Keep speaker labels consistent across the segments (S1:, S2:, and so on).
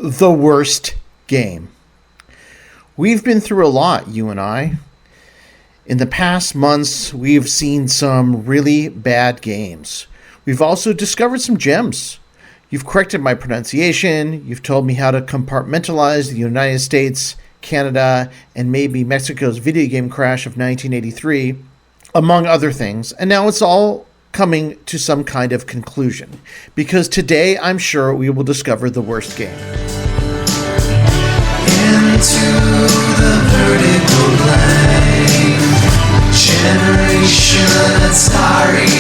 S1: The worst game. We've been through a lot, you and I. In the past months, we've seen some really bad games. We've also discovered some gems. You've corrected my pronunciation, you've told me how to compartmentalize the United States, Canada, and maybe Mexico's video game crash of 1983, among other things, and now it's all coming to some kind of conclusion. Because today, I'm sure we will discover the worst game.
S2: Into the vertical line, generation Atari.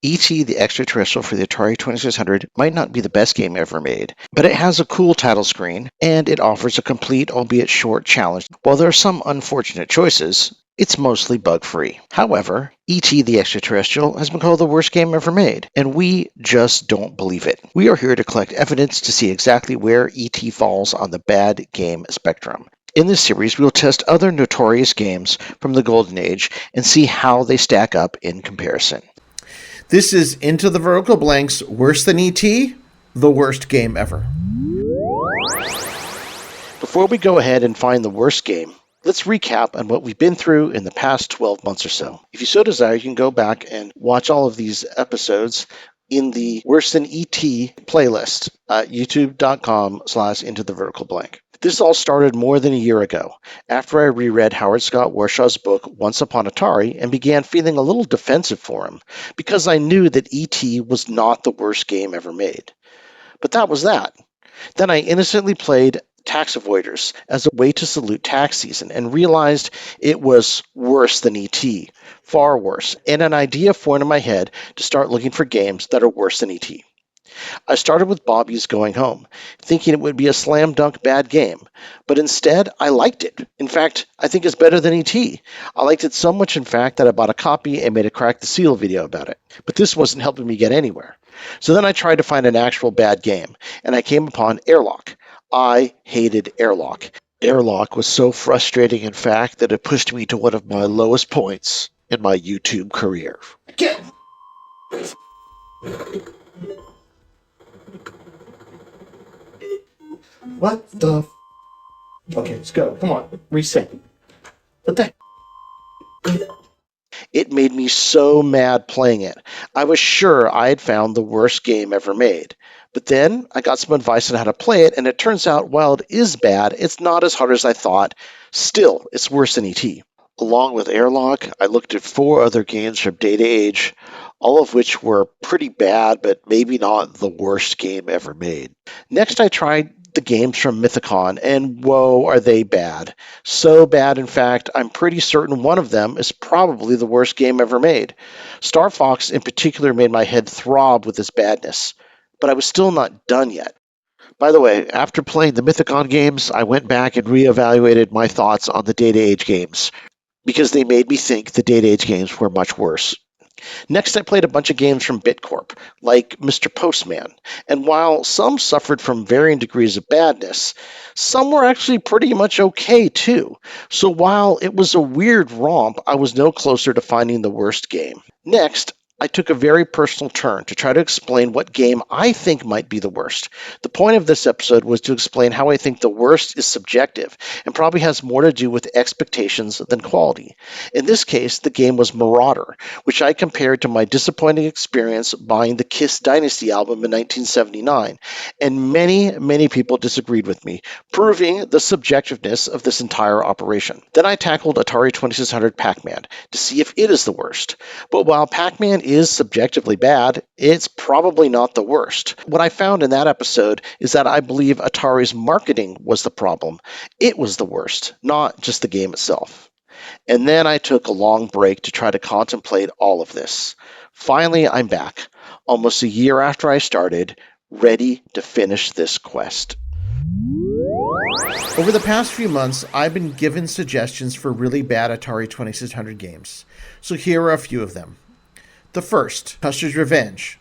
S3: E.T. the Extraterrestrial for the Atari 2600 might not be the best game ever made, but it has a cool title screen, and it offers a complete, albeit short, challenge. While there are some unfortunate choices, it's mostly bug-free. However, E.T. the Extraterrestrial has been called the worst game ever made, and we just don't believe it. We are here to collect evidence to see exactly where E.T. falls on the bad game spectrum. In this series, we will test other notorious games from the Golden Age and see how they stack up in comparison.
S1: This is Into the Vertical Blank's Worse Than E.T., the worst game ever.
S3: Before we go ahead and find the worst game, let's recap on what we've been through in the past 12 months or so. If you so desire, you can go back and watch all of these episodes in the Worse Than E.T. playlist at youtube.com/intotheverticalblank. This all started more than a year ago, after I reread Howard Scott Warshaw's book Once Upon Atari and began feeling a little defensive for him, because I knew that E.T. was not the worst game ever made. But that was that. Then I innocently played Tax Avoiders as a way to salute tax season and realized it was worse than E.T., far worse, and an idea formed in my head to start looking for games that are worse than E.T. I started with Bobby's Going Home, thinking it would be a slam dunk bad game, but instead I liked it. In fact, I think it's better than E.T. I liked it so much, in fact, that I bought a copy and made a Crack the Seal video about it. But this wasn't helping me get anywhere. So then I tried to find an actual bad game, and I came upon Airlock. I hated Airlock. Airlock was so frustrating, in fact, that it pushed me to one of my lowest points in my YouTube career.
S1: What the? Okay, let's go. Come on, reset. What the?
S3: It made me so mad playing it. I was sure I had found the worst game ever made. But then I got some advice on how to play it, and it turns out while it is bad, it's not as hard as I thought. Still, it's worse than E.T. Along with Airlock, I looked at 4 other games from Data Age, all of which were pretty bad, but maybe not the worst game ever made. Next, I tried the games from Mythicon, and whoa, are they bad. So bad, in fact, I'm pretty certain one of them is probably the worst game ever made. Star Fox, in particular, made my head throb with its badness. But I was still not done yet. By the way, after playing the Mythicon games, I went back and reevaluated my thoughts on the Data Age games, because they made me think the Data Age games were much worse. Next, I played a bunch of games from Bitcorp, like Mr. Postman, and while some suffered from varying degrees of badness, some were actually pretty much okay too. So while it was a weird romp, I was no closer to finding the worst game. Next, I took a very personal turn to try to explain what game I think might be the worst. The point of this episode was to explain how I think the worst is subjective and probably has more to do with expectations than quality. In this case, the game was Marauder, which I compared to my disappointing experience buying the Kiss Dynasty album in 1979, and many people disagreed with me, proving the subjectiveness of this entire operation. Then I tackled Atari 2600 Pac-Man to see if it is the worst. But while Pac-Man is subjectively bad, it's probably not the worst. What I found in that episode is that I believe Atari's marketing was the problem. It was the worst, not just the game itself. And then I took a long break to try to contemplate all of this. Finally, I'm back, almost a year after I started, ready to finish this quest.
S1: Over the past few months, I've been given suggestions for really bad Atari 2600 games. So here are a few of them. The first, Custer's Revenge.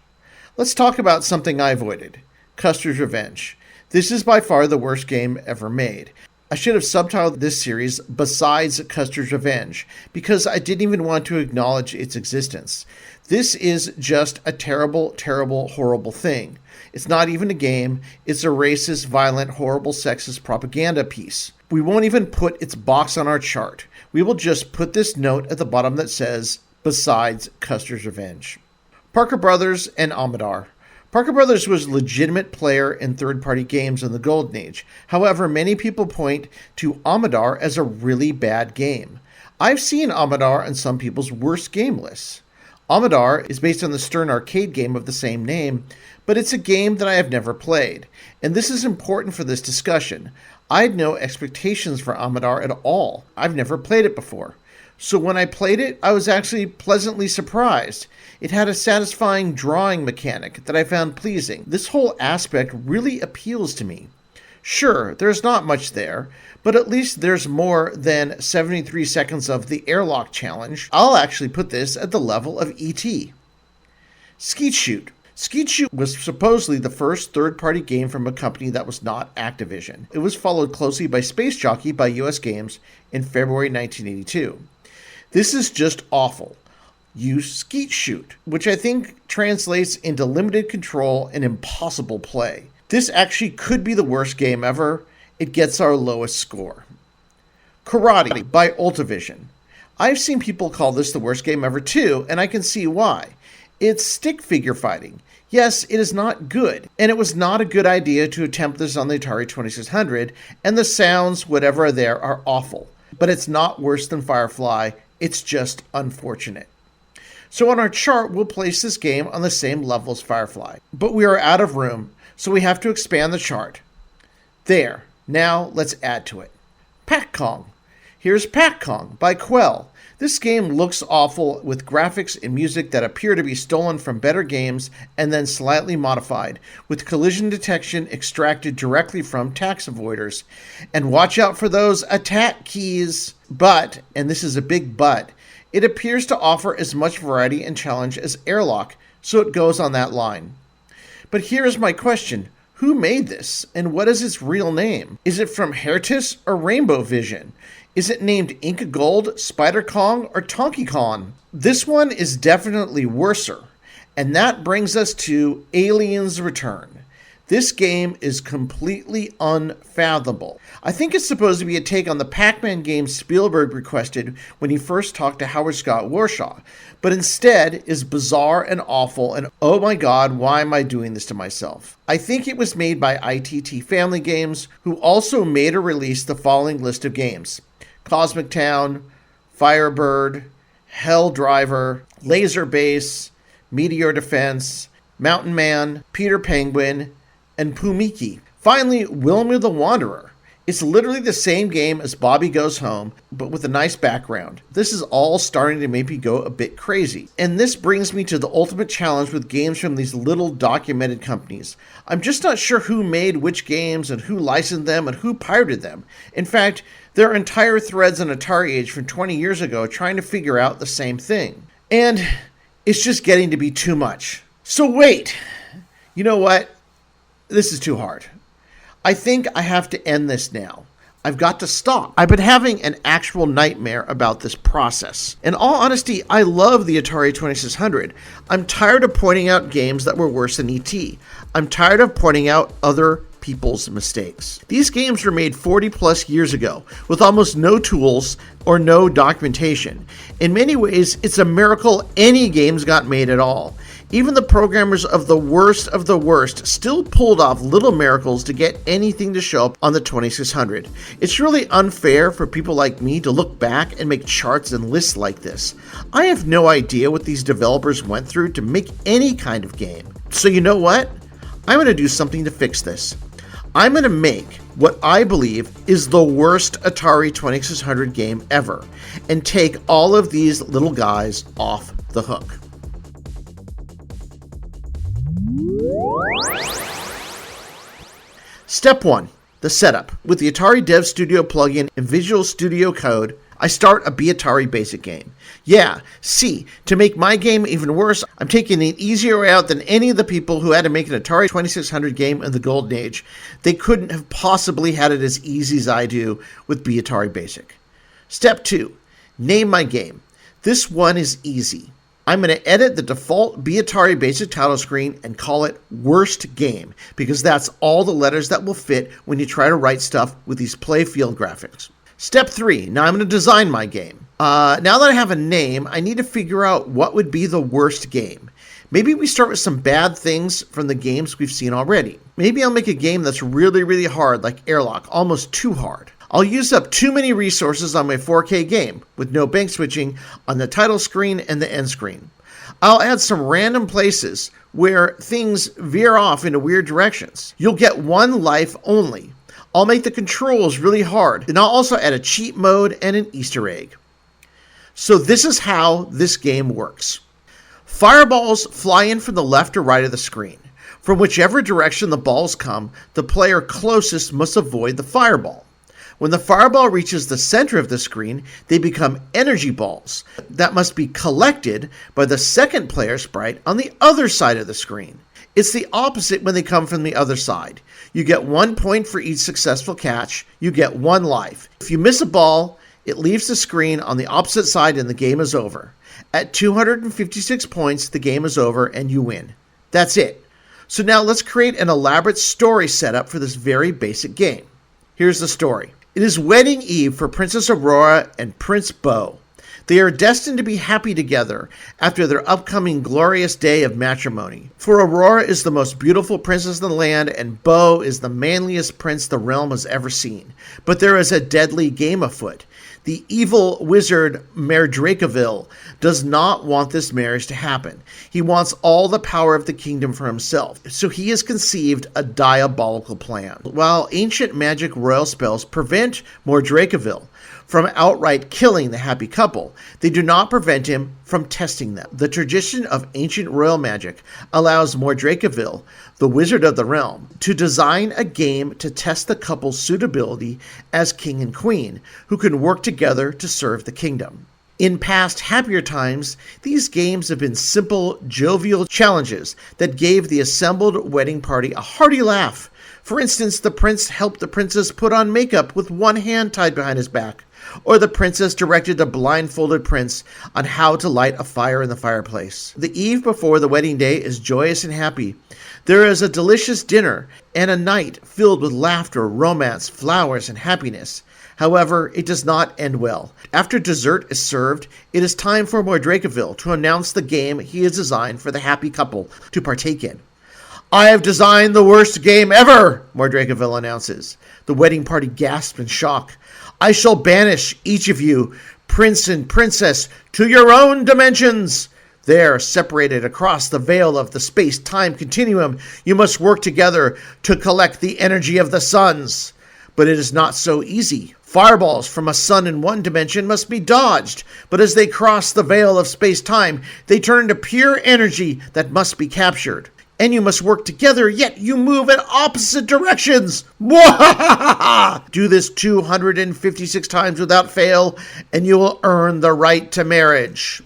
S1: Let's talk about something I avoided, Custer's Revenge. This is by far the worst game ever made. I should have subtitled this series Besides Custer's Revenge, because I didn't even want to acknowledge its existence. This is just a terrible, terrible, horrible thing. It's not even a game. It's a racist, violent, horrible, sexist propaganda piece. We won't even put its box on our chart. We will just put this note at the bottom that says, besides Custer's Revenge. Parker Brothers and Amadar. Parker Brothers was a legitimate player in third-party games in the Golden Age. However, many people point to Amadar as a really bad game. I've seen Amadar on some people's worst game lists. Amadar is based on the Stern arcade game of the same name, but it's a game that I have never played. And this is important for this discussion. I had no expectations for Amadar at all. I've never played it before. So when I played it, I was actually pleasantly surprised. It had a satisfying drawing mechanic that I found pleasing. This whole aspect really appeals to me. Sure, there's not much there, but at least there's more than 73 seconds of the airlock challenge. I'll actually put this at the level of E.T. Skeet Shoot. Skeet Shoot was supposedly the first third-party game from a company that was not Activision. It was followed closely by Space Jockey by US Games in February 1982. This is just awful. You skeet shoot, which I think translates into limited control and impossible play. This actually could be the worst game ever. It gets our lowest score. Karate by Ultivision. I've seen people call this the worst game ever too, and I can see why. It's stick figure fighting. Yes, it is not good, and it was not a good idea to attempt this on the Atari 2600, and the sounds, whatever are there, are awful. But it's not worse than Firefly, it's just unfortunate. So on our chart, we'll place this game on the same level as Firefly. But we are out of room, so we have to expand the chart. There. Now let's add to it. Pac Kong. Here's Pac Kong by Quell. This game looks awful with graphics and music that appear to be stolen from better games and then slightly modified, with collision detection extracted directly from tax avoiders. And watch out for those attack keys. But, and this is a big but, it appears to offer as much variety and challenge as Airlock, so it goes on that line. But here is my question. Who made this, and what is its real name? Is it from Hertis or Rainbow Vision? Is it named Inca Gold, Spider Kong, or Tonky Kong? This one is definitely worser, and that brings us to Aliens Return. This game is completely unfathomable. I think it's supposed to be a take on the Pac-Man game Spielberg requested when he first talked to Howard Scott Warshaw, but instead is bizarre and awful, and oh my god, why am I doing this to myself? I think it was made by ITT Family Games, who also made or released the following list of games: Cosmic Town, Firebird, Hell Driver, Laser Base, Meteor Defense, Mountain Man, Peter Penguin, and Pumiki. Finally, Wilmer the Wanderer. It's literally the same game as Bobby Goes Home, but with a nice background. This is all starting to make me go a bit crazy. And this brings me to the ultimate challenge with games from these little documented companies. I'm just not sure who made which games and who licensed them and who pirated them. In fact, there are entire threads on Atari Age from 20 years ago trying to figure out the same thing. And it's just getting to be too much. So wait, you know what? This is too hard. I think I have to end this now. I've got to stop. I've been having an actual nightmare about this process. In all honesty, I love the Atari 2600. I'm tired of pointing out games that were worse than E.T. I'm tired of pointing out other people's mistakes. These games were made 40 plus years ago with almost no tools or no documentation. In many ways, it's a miracle any games got made at all. Even the programmers of the worst still pulled off little miracles to get anything to show up on the 2600. It's really unfair for people like me to look back and make charts and lists like this. I have no idea what these developers went through to make any kind of game. So you know what? I'm going to do something to fix this. I'm going to make what I believe is the worst Atari 2600 game ever and take all of these little guys off the hook. Step 1. The setup. With the Atari Dev Studio plugin and Visual Studio Code, I start a Atari Basic game. Yeah, see, to make my game even worse, I'm taking an easier route than any of the people who had to make an Atari 2600 game in the Golden Age. They couldn't have possibly had it as easy as I do with Atari Basic. Step 2. Name my game. This one is easy. I'm going to edit the default Atari basic title screen and call it Worst Game, because that's all the letters that will fit when you try to write stuff with these playfield graphics. Step 3. Now I'm going to design my game. Now that I have a name, I need to figure out what would be the worst game. Maybe we start with some bad things from the games we've seen already. Maybe I'll make a game that's really, really hard, like Airlock, almost too hard. I'll use up too many resources on my 4K game, with no bank switching on the title screen and the end screen. I'll add some random places where things veer off into weird directions. You'll get one life only. I'll make the controls really hard, and I'll also add a cheat mode and an Easter egg. So this is how this game works. Fireballs fly in from the left or right of the screen. From whichever direction the balls come, the player closest must avoid the fireball. When the fireball reaches the center of the screen, they become energy balls that must be collected by the second player sprite on the other side of the screen. It's the opposite when they come from the other side. You get 1 point for each successful catch. You get 1 life. If you miss a ball, it leaves the screen on the opposite side and the game is over. At 256 points, the game is over and you win. That's it. So now let's create an elaborate story setup for this very basic game. Here's the story. It is wedding eve for Princess Aurora and Prince Beau. They are destined to be happy together after their upcoming glorious day of matrimony. For Aurora is the most beautiful princess in the land, and Beau is the manliest prince the realm has ever seen. But there is a deadly game afoot. The evil wizard Mayor Dracoville does not want this marriage to happen. He wants all the power of the kingdom for himself, so he has conceived a diabolical plan. While ancient magic royal spells prevent Mayor Dracoville from outright killing the happy couple, they do not prevent him from testing them. The tradition of ancient royal magic allows Mayor Dracoville, the wizard of the realm, to design a game to test the couple's suitability as king and queen, who can work together to serve the kingdom. In past happier times, these games have been simple, jovial challenges that gave the assembled wedding party a hearty laugh. For instance, the prince helped the princess put on makeup with one hand tied behind his back, or the princess directed a blindfolded prince on how to light a fire in the fireplace. The eve before the wedding day is joyous and happy. There is a delicious dinner and a night filled with laughter, romance, flowers, and happiness. However, it does not end well. After dessert is served, it is time for Mayor Dracoville to announce the game he has designed for the happy couple to partake in. "I have designed the worst game ever," Mayor Dracoville announces. The wedding party gasps in shock. "I shall banish each of you, prince and princess, to your own dimensions. There, separated across the veil of the space-time continuum, you must work together to collect the energy of the suns." But it is not so easy. Fireballs from a sun in one dimension must be dodged, but as they cross the veil of space-time, they turn into pure energy that must be captured. And you must work together, yet you move in opposite directions. Do this 256 times without fail, and you will earn the right to marriage.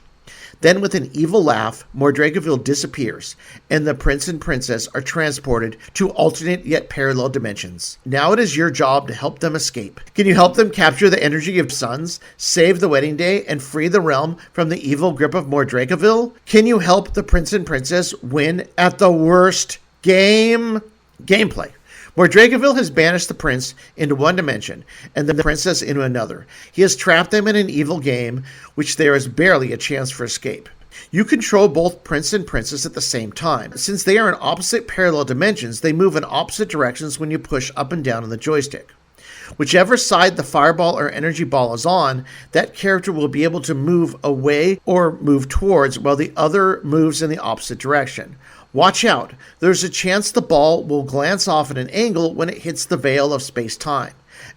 S1: Then, with an evil laugh, Mayor Dracoville disappears, and the prince and princess are transported to alternate yet parallel dimensions. Now it is your job to help them escape. Can you help them capture the energy of suns, save the wedding day, and free the realm from the evil grip of Mayor Dracoville? Can you help the prince and princess win at the worst game? Gameplay. Mayor Dracoville has banished the prince into one dimension and the princess into another. He has trapped them in an evil game, which there is barely a chance for escape. You control both prince and princess at the same time. Since they are in opposite parallel dimensions, they move in opposite directions when you push up and down on the joystick. Whichever side the fireball or energy ball is on, that character will be able to move away or move towards, while the other moves in the opposite direction. Watch out, there's a chance the ball will glance off at an angle when it hits the veil of space-time.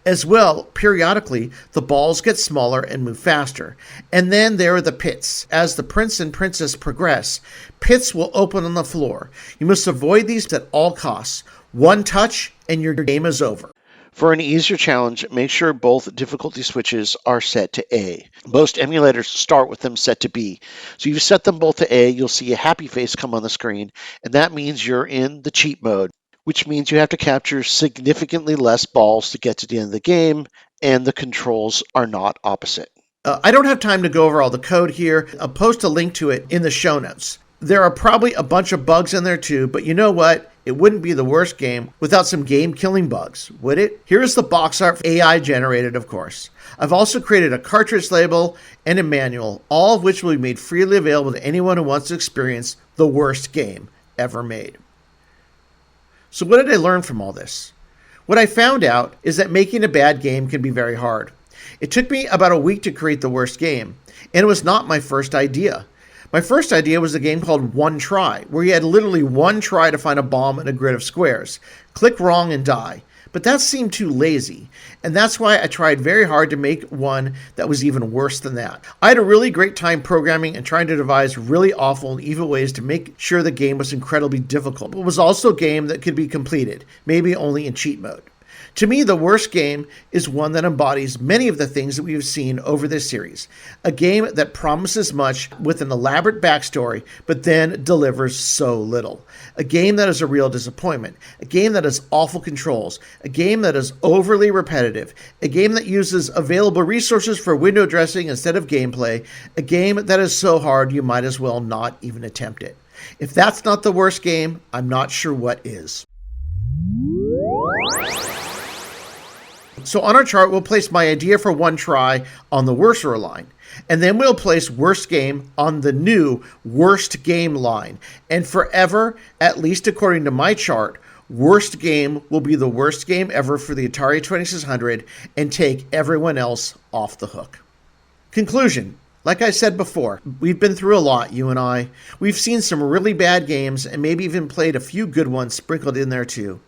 S1: As well, periodically, the balls get smaller and move faster. And then there are the pits. As the prince and princess progress, pits will open on the floor. You must avoid these at all costs. One touch and your game is over.
S3: For an easier challenge, make sure both difficulty switches are set to A. Most emulators start with them set to B. So if you set them both to A, you'll see a happy face come on the screen, and that means you're in the cheat mode, which means you have to capture significantly less balls to get to the end of the game, and the controls are not opposite.
S1: I don't have time to go over all the code here. I'll post a link to it in the show notes. There are probably a bunch of bugs in there too, but you know what? It wouldn't be the worst game without some game-killing bugs, would it? Here is the box art, AI generated, of course. I've also created a cartridge label and a manual, all of which will be made freely available to anyone who wants to experience the worst game ever made. So what did I learn from all this? What I found out is that making a bad game can be very hard. It took me about a week to create the worst game, and it was not my first idea. My first idea was a game called One Try, where you had literally one try to find a bomb in a grid of squares. Click wrong and die. But that seemed too lazy, and that's why I tried very hard to make one that was even worse than that. I had a really great time programming and trying to devise really awful and evil ways to make sure the game was incredibly difficult, but was also a game that could be completed, maybe only in cheat mode. To me, the worst game is one that embodies many of the things that we have seen over this series. A game that promises much with an elaborate backstory, but then delivers so little. A game that is a real disappointment. A game that has awful controls. A game that is overly repetitive. A game that uses available resources for window dressing instead of gameplay. A game that is so hard you might as well not even attempt it. If that's not the worst game, I'm not sure what is. So on our chart, we'll place my idea for One Try on the worser line. And then we'll place worst game on the new worst game line. And forever, at least according to my chart, worst game will be the worst game ever for the Atari 2600 and take everyone else off the hook. Conclusion. Like I said before, we've been through a lot, you and I. We've seen some really bad games and maybe even played a few good ones sprinkled in there too.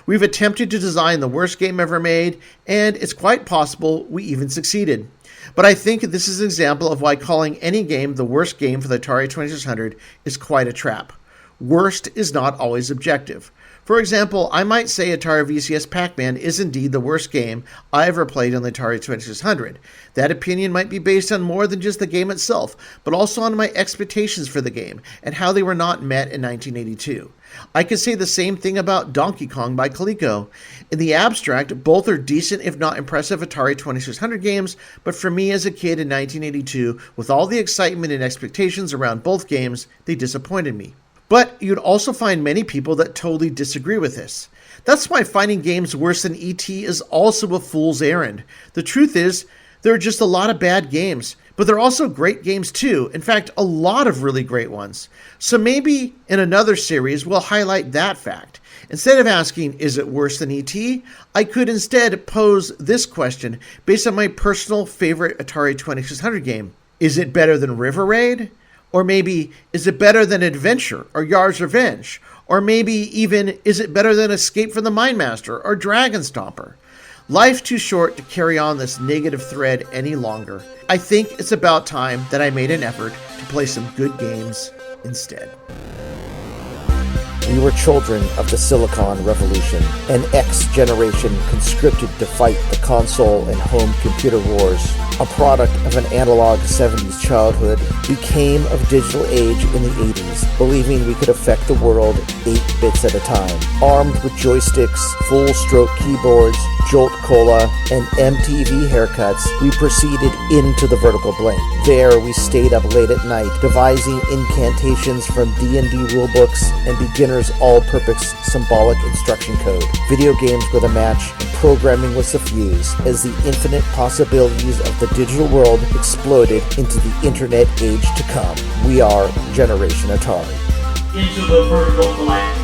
S1: We've attempted to design the worst game ever made, and it's quite possible we even succeeded. But I think this is an example of why calling any game the worst game for the Atari 2600 is quite a trap. Worst is not always objective. For example, I might say Atari VCS Pac-Man is indeed the worst game I ever played on the Atari 2600. That opinion might be based on more than just the game itself, but also on my expectations for the game and how they were not met in 1982. I could say the same thing about Donkey Kong by Coleco. In the abstract, both are decent if not impressive Atari 2600 games, but for me as a kid in 1982, with all the excitement and expectations around both games, they disappointed me. But you'd also find many people that totally disagree with this. That's why finding games worse than E.T. is also a fool's errand. The truth is, there are just a lot of bad games, but there are also great games too. In fact, a lot of really great ones. So maybe in another series, we'll highlight that fact. Instead of asking, is it worse than E.T., I could instead pose this question based on my personal favorite Atari 2600 game. Is it better than River Raid? Or maybe, is it better than Adventure or Yar's Revenge? Or maybe even, is it better than Escape from the Mindmaster or Dragon Stomper? Life's too short to carry on this negative thread any longer. I think it's about time that I made an effort to play some good games instead.
S4: We were children of the Silicon Revolution, an X generation conscripted to fight the console and home computer wars. A product of an analog 70s childhood, we came of digital age in the 80s, believing we could affect the world 8 bits at a time. Armed with joysticks, full-stroke keyboards, Jolt Cola, and MTV haircuts, we proceeded into the vertical blank. There, we stayed up late at night, devising incantations from D&D rulebooks and beginners' all-purpose symbolic instruction code. Video games were the match, and programming was the fuse, as the infinite possibilities of the digital world exploded into the internet age to come. We are Generation Atari.
S5: Into the vertical blank.